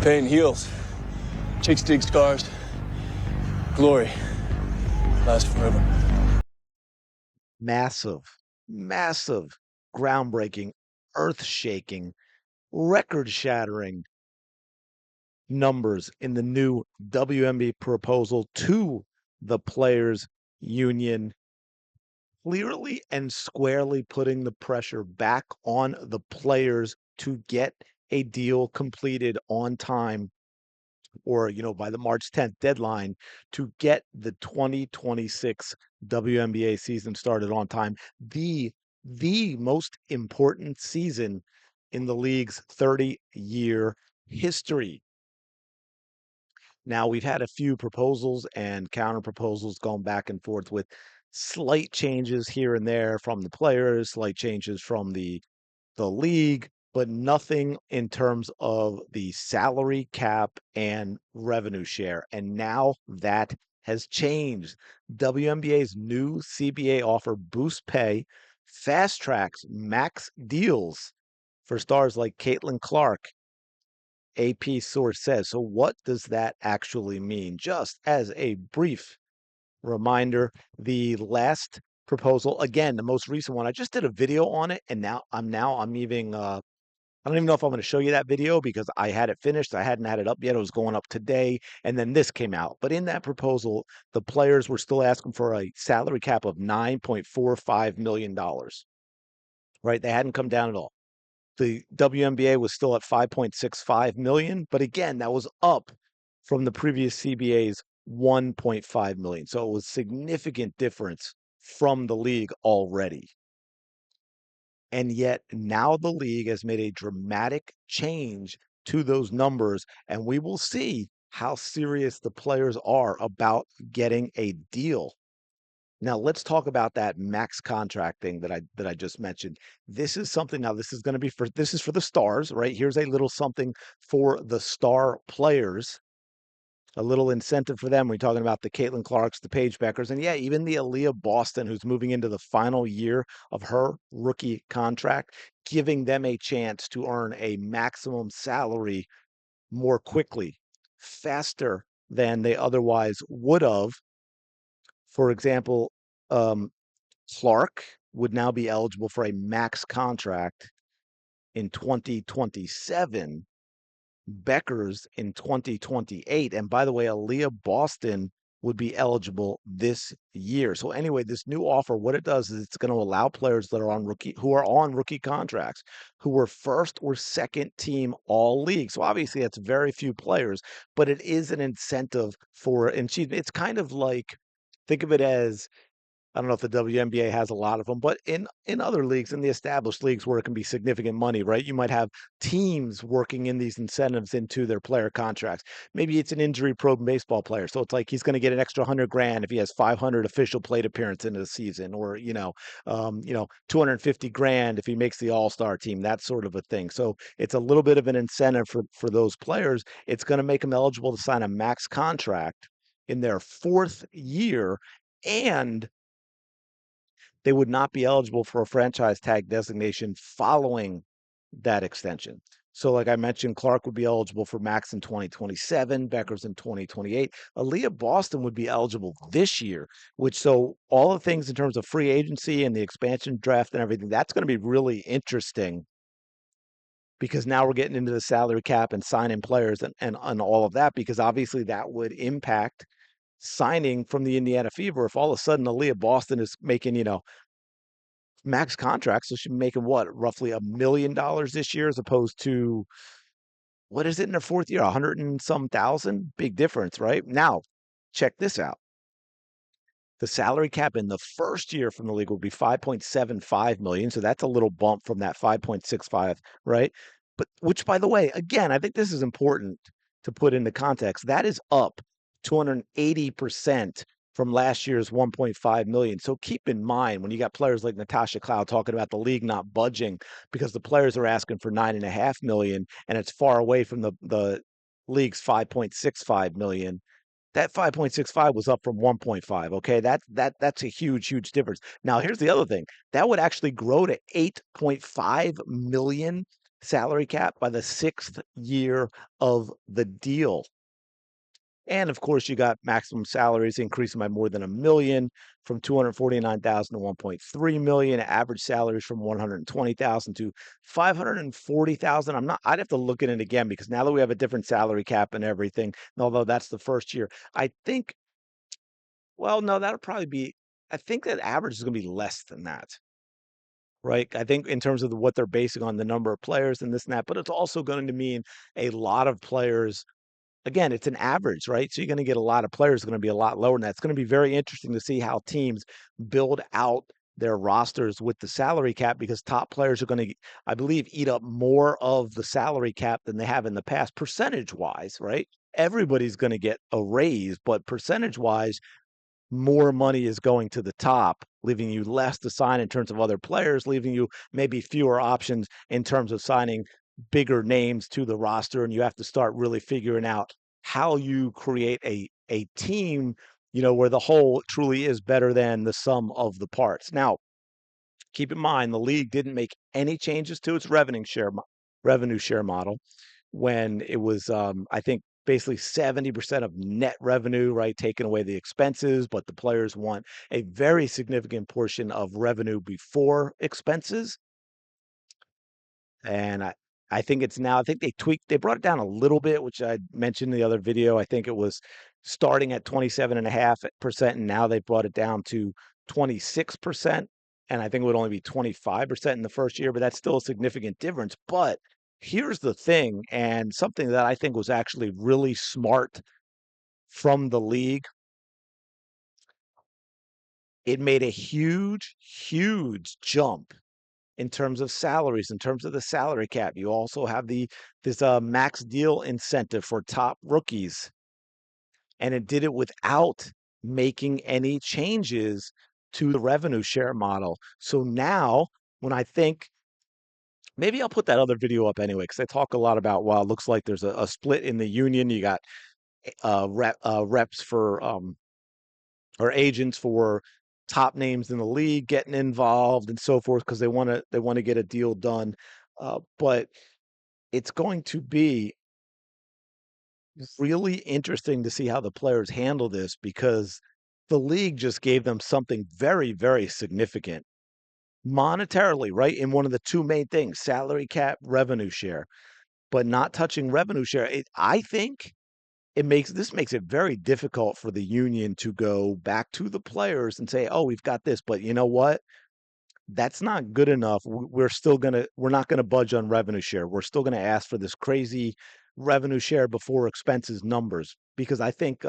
Pain heals. Chicks dig scars. Glory lasts forever. Massive, massive, groundbreaking, earth-shaking, record-shattering numbers in the new WNBA proposal to the players' union, clearly and squarely putting the pressure back on the players to get a deal completed on time or by the March 10th deadline to get the 2026 WNBA season started on time. The most important season in the league's 30-year history. Now, we've had a few proposals and counter proposals going back and forth with slight changes here and there from the players, slight changes from the league, but nothing in terms of the salary cap and revenue share. And now that has changed. WNBA's new CBA offer boosts pay, fast tracks max deals for stars like Caitlin Clark, AP source says. So what does that actually mean? Just as a brief reminder, the last proposal, again, the most recent one, I just did a video on it, and I'm even I don't even know if I'm going to show you that video because I had it finished. I hadn't had it up yet. It was going up today, and then this came out. But in that proposal, the players were still asking for a salary cap of $9.45 million, right? They hadn't come down at all. The WNBA was still at 5.65 million, but again, that was up from the previous CBA's 1.5 million. So it was significant difference from the league already. And yet now the league has made a dramatic change to those numbers, and we will see how serious the players are about getting a deal. Now let's talk about that max contract thing that I just mentioned. This is something. Now this is going to be for this is for the stars, right? Here's a little something for the star players, a little incentive for them. We're talking about the Caitlin Clarks, the Paige Beckers, and yeah, even the Aaliyah Boston, who's moving into the final year of her rookie contract, giving them a chance to earn a maximum salary more quickly, faster than they otherwise would have. For example, um, Clark would now be eligible for a max contract in 2027, Becker's in 2028. And by the way, Aaliyah Boston would be eligible this year. So anyway, this new offer, what it does is it's going to allow players that are on rookie contracts, who were first or second team all league. So obviously that's very few players, but it is an incentive for, and it's kind of like, think of it as, I don't know if the WNBA has a lot of them, but in other leagues, in the established leagues where it can be significant money, right? You might have teams working in these incentives into their player contracts. Maybe it's an injury-prone baseball player, so it's like he's going to get an extra 100 grand if he has 500 official plate appearance in the season, or 250 grand if he makes the All-Star team, that sort of a thing. So it's a little bit of an incentive for those players. It's going to make them eligible to sign a max contract in their fourth year, and they would not be eligible for a franchise tag designation following that extension. So, like I mentioned, Clark would be eligible for max in 2027, Becker's in 2028. Aaliyah Boston would be eligible this year, which, so all the things in terms of free agency and the expansion draft and everything, that's going to be really interesting because now we're getting into the salary cap and signing players and all of that, because obviously that would impact signing from the Indiana Fever. If all of a sudden Aaliyah Boston is making, max contract, so she's making what, roughly $1 million this year, as opposed to, what is it in her fourth year, 100 and some thousand? Big difference, right? Now, check this out. The salary cap in the first year from the league will be 5.75 million. So that's a little bump from that 5.65, right? But which, by the way, again, I think this is important to put into context. That is up 280% from last year's 1.5 million. So keep in mind when you got players like Natasha Cloud talking about the league not budging because the players are asking for 9.5 million, and it's far away from the league's 5.65 million. That 5.65 was up from 1.5. Okay, that's a huge difference. Now here's the other thing, that would actually grow to 8.5 million salary cap by the 6th year of the deal. And of course, you got maximum salaries increasing by more than a million from 249,000 to 1.3 million, average salaries from 120,000 to 540,000. I'd have to look at it again because now that we have a different salary cap and everything, although that's the first year, I think, well, no, that'll probably be, I think that average is going to be less than that, right? I think in terms of what they're basing on the number of players and this and that, but it's also going to mean a lot of players. Again, it's an average, right? So you're going to get a lot of players going to be a lot lower than that. It's going to be very interesting to see how teams build out their rosters with the salary cap because top players are going to, I believe, eat up more of the salary cap than they have in the past, percentage wise, right? Everybody's going to get a raise, but percentage wise, more money is going to the top, leaving you less to sign in terms of other players, leaving you maybe fewer options in terms of signing bigger names to the roster. And you have to start really figuring out how you create a team, where the whole truly is better than the sum of the parts. Now, keep in mind the league didn't make any changes to its revenue share model when it was, I think, basically 70% of net revenue, right? Taking away the expenses, but the players want a very significant portion of revenue before expenses. And I think it's now, I think they brought it down a little bit, which I mentioned in the other video. I think it was starting at 27.5%, and now they brought it down to 26%. And I think it would only be 25% in the first year, but that's still a significant difference. But here's the thing, and something that I think was actually really smart from the league. It made a huge, huge jump in terms of salaries, in terms of the salary cap. You also have this max deal incentive for top rookies, and it did it without making any changes to the revenue share model. So now, when I think maybe I'll put that other video up anyway, because I talk a lot about, well, it looks like there's a split in the union. You got reps for or agents for top names in the league getting involved and so forth because they want to get a deal done. But it's going to be really interesting to see how the players handle this because the league just gave them something very, very significant monetarily, right? In one of the two main things, salary cap, revenue share, but not touching revenue share. I think this makes it very difficult for the union to go back to the players and say, "Oh, we've got this, but you know what? That's not good enough. We're not gonna budge on revenue share. We're still gonna ask for this crazy revenue share before expenses numbers." Because I think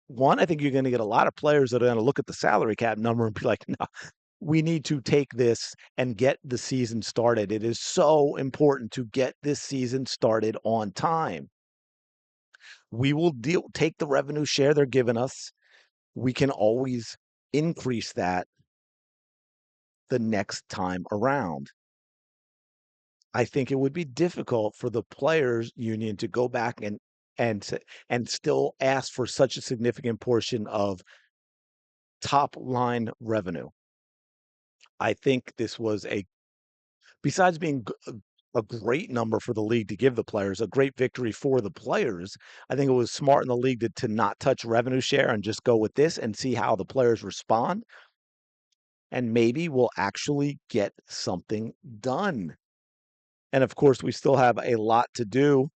one, I think you're gonna get a lot of players that are gonna look at the salary cap number and be like, "No, we need to take this and get the season started. It is so important to get this season started on time. We will take the revenue share they're giving us. We can always increase that the next time around." I think it would be difficult for the players union to go back and still ask for such a significant portion of top line revenue. I think this was besides being a great number for the league to give the players, a great victory for the players. I think it was smart in the league to not touch revenue share and just go with this and see how the players respond. And maybe we'll actually get something done. And of course, we still have a lot to do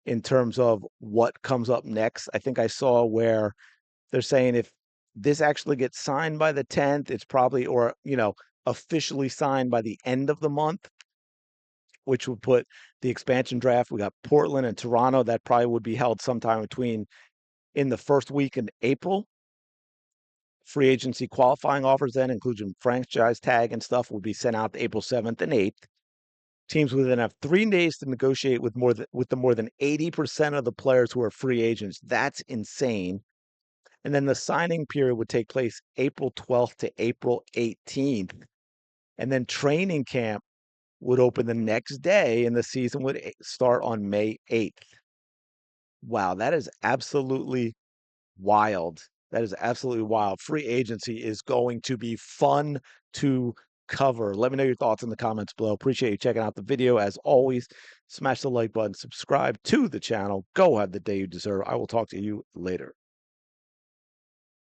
in terms of what comes up next. I think I saw where they're saying if this actually gets signed by the 10th, it's probably, or, officially signed by the end of the month, which would put the expansion draft. We got Portland and Toronto. That probably would be held sometime in the first week in April. Free agency qualifying offers then, including franchise tag and stuff, will be sent out April 7th and 8th. Teams would then have 3 days to negotiate with the more than 80% of the players who are free agents. That's insane. And then the signing period would take place April 12th to April 18th. And then training camp would open the next day and the season would start on May 8th. Wow, that is absolutely wild. That is absolutely wild. Free agency is going to be fun to cover? Let me know your thoughts in the comments below. Appreciate you checking out the video. As always, smash the like button, subscribe to the channel. Go have the day you deserve. I will talk to you later.